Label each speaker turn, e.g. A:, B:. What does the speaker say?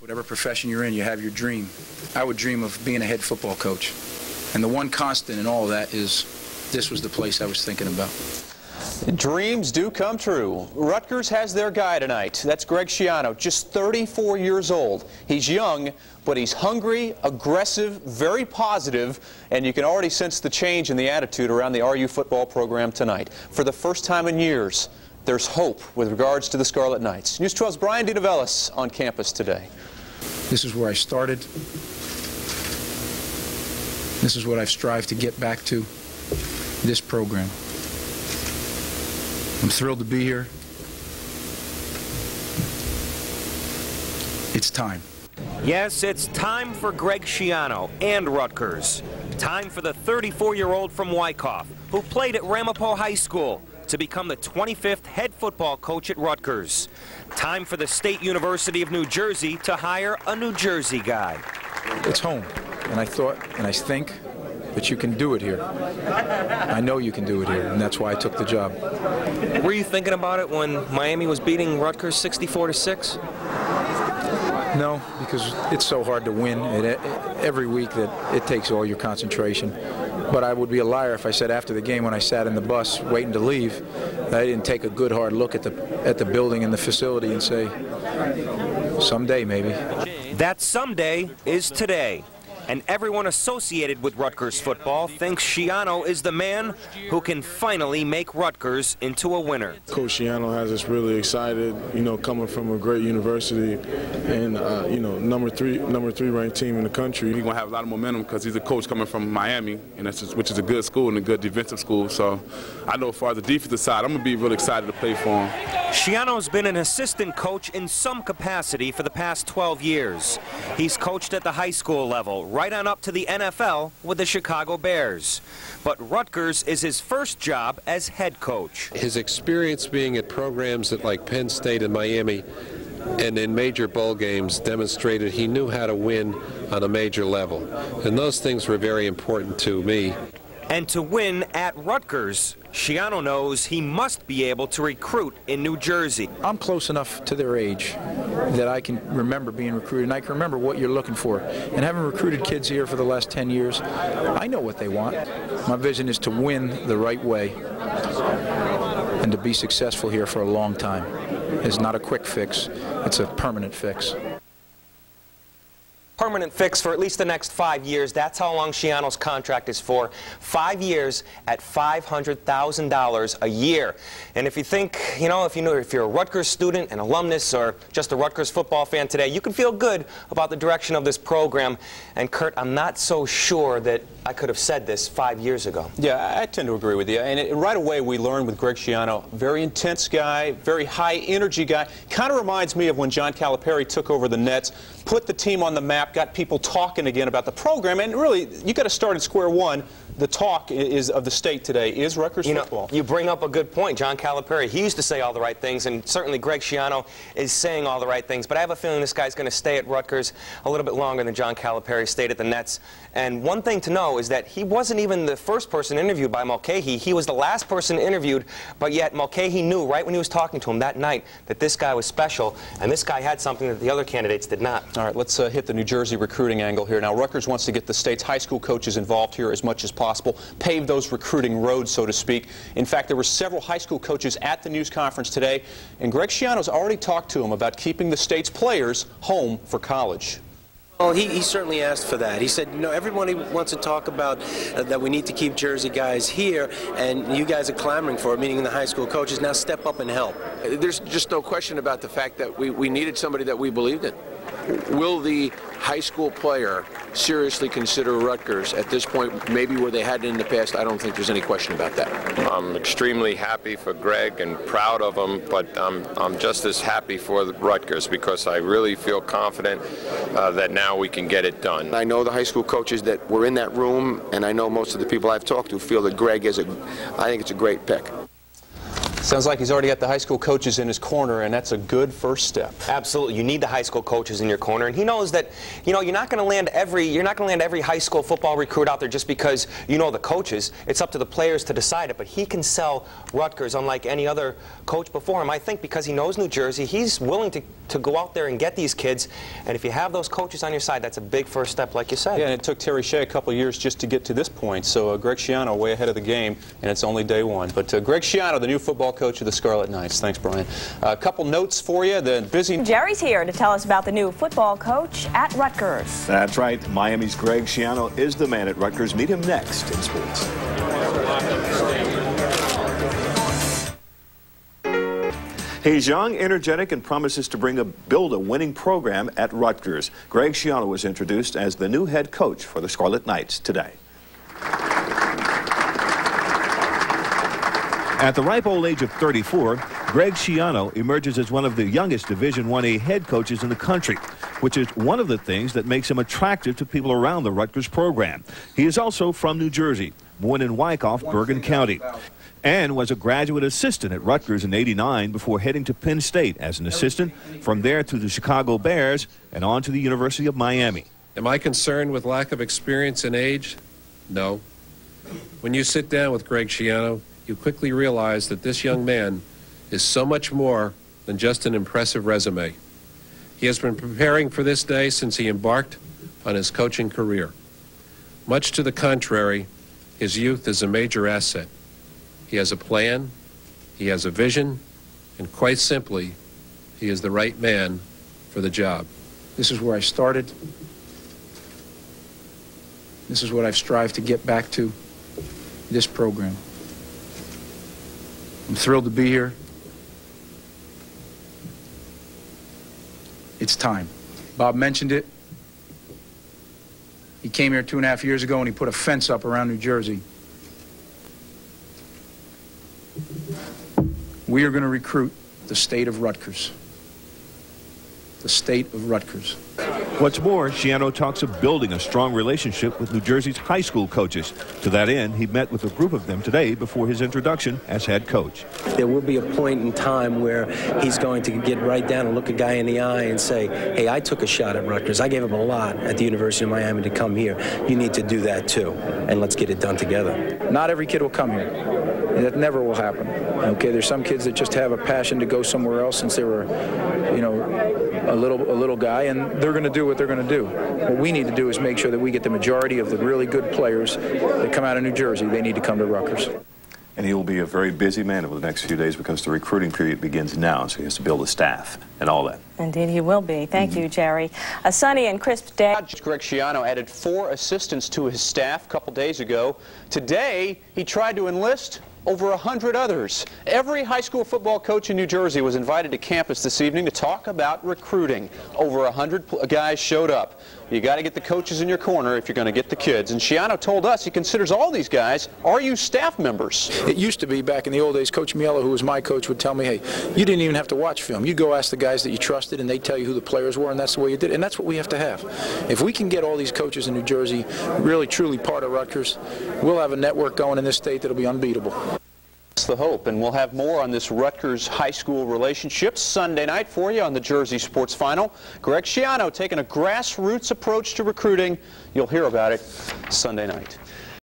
A: Whatever profession you're in, you have your dream. I would dream of being a head football coach. And the one constant in all of that is this was the place I was thinking about.
B: Dreams do come true. Rutgers has their guy tonight. That's Greg Schiano, just 34 years old. He's young, but he's hungry, aggressive, very positive, and you can already sense the change in the attitude around the RU football program tonight. For the first time in years, there's hope with regards to the Scarlet Knights. News 12's Brian DeNovellis on campus today.
A: This is where I started. This is what I've strived to get back to, this program. I'm thrilled to be here. It's time.
C: Yes, it's time for Greg Schiano and Rutgers. Time for the 34-year-old from Wyckoff, who played at Ramapo High School, to become the 25th head football coach at Rutgers. Time for the State University of New Jersey to hire a New Jersey guy.
A: It's home, and I thought, and I think, that you can do it here. I know you can do it here, and that's why I took the job.
C: Were you thinking about it when Miami was beating Rutgers 64-6?
A: No, because it's so hard to win every week that it takes all your concentration. But I would be a liar if I said after the game, when I sat in the bus waiting to leave, that I didn't take a good hard look at the building and the facility and say, someday maybe.
C: That someday is today. And everyone associated with Rutgers football thinks Schiano is the man who can finally make Rutgers into a winner.
D: Coach Schiano has us really excited, you know, coming from a great university and, you know, number three ranked team in the country.
E: He's going to have a lot of momentum because he's a coach coming from Miami, and which is a good school and a good defensive school. So I know as far as the defensive side, I'm going to be really excited to play for him.
C: Schiano's been an assistant coach in some capacity for the past 12 years. He's coached at the high school level, right on up to the NFL with the Chicago Bears. But Rutgers is his first job as head coach.
F: His experience being at programs at like Penn State and Miami and in major bowl games demonstrated he knew how to win on a major level. And those things were very important to me.
C: And to win at Rutgers, Schiano knows he must be able to recruit in New Jersey.
A: I'm close enough to their age that I can remember being recruited, and I can remember what you're looking for. And having recruited kids here for the last 10 years, I know what they want. My vision is to win the right way and to be successful here for a long time. It's not a quick fix, it's a permanent fix.
C: Permanent fix for at least the next 5 years. That's how long Schiano's contract is for. 5 years at $500,000 a year. And if you think, you know, if you're a Rutgers student, an alumnus, or just a Rutgers football fan today, you can feel good about the direction of this program. And Kurt, I'm not so sure that I could have said this 5 years ago.
B: Yeah, I tend to agree with you. And right away we learned with Greg Schiano, very intense guy, very high energy guy. Kind of reminds me of when John Calipari took over the Nets, put the team on the map, got people talking again about the program, and really, you got to start at square one. The talk is of the state today is Rutgers football.
C: You bring up a good point. John Calipari, he used to say all the right things, and certainly Greg Schiano is saying all the right things, but I have a feeling this guy's going to stay at Rutgers a little bit longer than John Calipari stayed at the Nets. And one thing to know is that he wasn't even the first person interviewed by Mulcahy. He was the last person interviewed, but yet Mulcahy knew right when he was talking to him that night that this guy was special, and this guy had something that the other candidates did not.
B: All right, let's hit the New Jersey recruiting angle here. Now, Rutgers wants to get the state's high school coaches involved here as much as possible, pave those recruiting roads, so to speak. In fact, there were several high school coaches at the news conference today, and Greg Schiano's already talked to them about keeping the state's players home for college.
G: Well, he certainly asked for that. He said, you know, everybody wants to talk about that we need to keep Jersey guys here, and you guys are clamoring for it, meaning the high school coaches. Now step up and help.
H: There's just no question about the fact that we needed somebody that we believed in. Will the high school player seriously consider Rutgers at this point, maybe where they had it in the past? I don't think there's any question about that.
I: I'm extremely happy for Greg and proud of him, but I'm just as happy for Rutgers because I really feel confident that now we can get it done.
H: I know the high school coaches that were in that room, and I know most of the people I've talked to feel that Greg is I think it's a great pick.
B: Sounds like he's already got the high school coaches in his corner, and that's a good first step.
C: Absolutely, you need the high school coaches in your corner, and he knows that you're not going to land every high school football recruit out there just because you know the coaches. It's up to the players to decide it, but he can sell Rutgers unlike any other coach before him. I think because he knows New Jersey, he's willing to go out there and get these kids, and if you have those coaches on your side, that's a big first step, like you said.
B: Yeah, and it took Terry Shea a couple years just to get to this point, so Greg Schiano way ahead of the game, and it's only day one. But Greg Schiano, the new football coach of the Scarlet Knights. Thanks, Brian. A couple notes for you. The busy...
J: Jerry's here to tell us about the new football coach at Rutgers.
K: That's right. Miami's Greg Schiano is the man at Rutgers. Meet him next in sports. He's young, energetic, and promises to build a winning program at Rutgers. Greg Schiano was introduced as the new head coach for the Scarlet Knights today. At the ripe old age of 34, Greg Schiano emerges as one of the youngest Division I-A head coaches in the country, which is one of the things that makes him attractive to people around the Rutgers program. He is also from New Jersey, born in Wyckoff, Bergen County, and was a graduate assistant at Rutgers in '89 before heading to Penn State as an assistant, from there to the Chicago Bears and on to the University of Miami.
F: Am I concerned with lack of experience and age? No. When you sit down with Greg Schiano, you quickly realize that this young man is so much more than just an impressive resume. He has been preparing for this day since he embarked on his coaching career. Much to the contrary, his youth is a major asset. He has a plan, he has a vision, and quite simply, he is the right man for the job.
A: This is where I started. This is what I've strived to get back to, this program. I'm thrilled to be here. It's time. Bob mentioned it. He came here 2.5 years ago and he put a fence up around New Jersey. We are going to recruit the state of Rutgers. The state of Rutgers.
K: What's more, Schiano talks of building a strong relationship with New Jersey's high school coaches. To that end, he met with a group of them today before his introduction as head coach.
G: There will be a point in time where he's going to get right down and look a guy in the eye and say, hey, I took a shot at Rutgers. I gave him a lot at the University of Miami to come here. You need to do that too, and let's get it done together.
A: Not every kid will come here. That never will happen. Okay, there's some kids that just have a passion to go somewhere else since they were, you know, a little guy, and they're going to do what they're going to do. What we need to do is make sure that we get the majority of the really good players that come out of New Jersey. They need to come to Rutgers.
K: And he will be a very busy man over the next few days because the recruiting period begins now, so he has to build a staff and all that.
J: Indeed, he will be. Thank you, Jerry. A sunny and crisp day.
B: Greg Schiano added 4 assistants to his staff a couple days ago. Today, he tried to enlist over 100 others. Every high school football coach in New Jersey was invited to campus this evening to talk about recruiting. Over 100 guys showed up. You got to get the coaches in your corner if you're going to get the kids. And Schiano told us he considers all these guys RU staff members.
A: It used to be back in the old days, Coach Miele, who was my coach, would tell me, hey, you didn't even have to watch film. You'd go ask the guys that you trusted, and they'd tell you who the players were, and that's the way you did it. And that's what we have to have. If we can get all these coaches in New Jersey really, truly part of Rutgers, we'll have a network going in this state that'll be unbeatable.
B: That's the hope, and we'll have more on this Rutgers high school relationship Sunday night for you on the Jersey Sports Final. Greg Schiano taking a grassroots approach to recruiting. You'll hear about it Sunday night.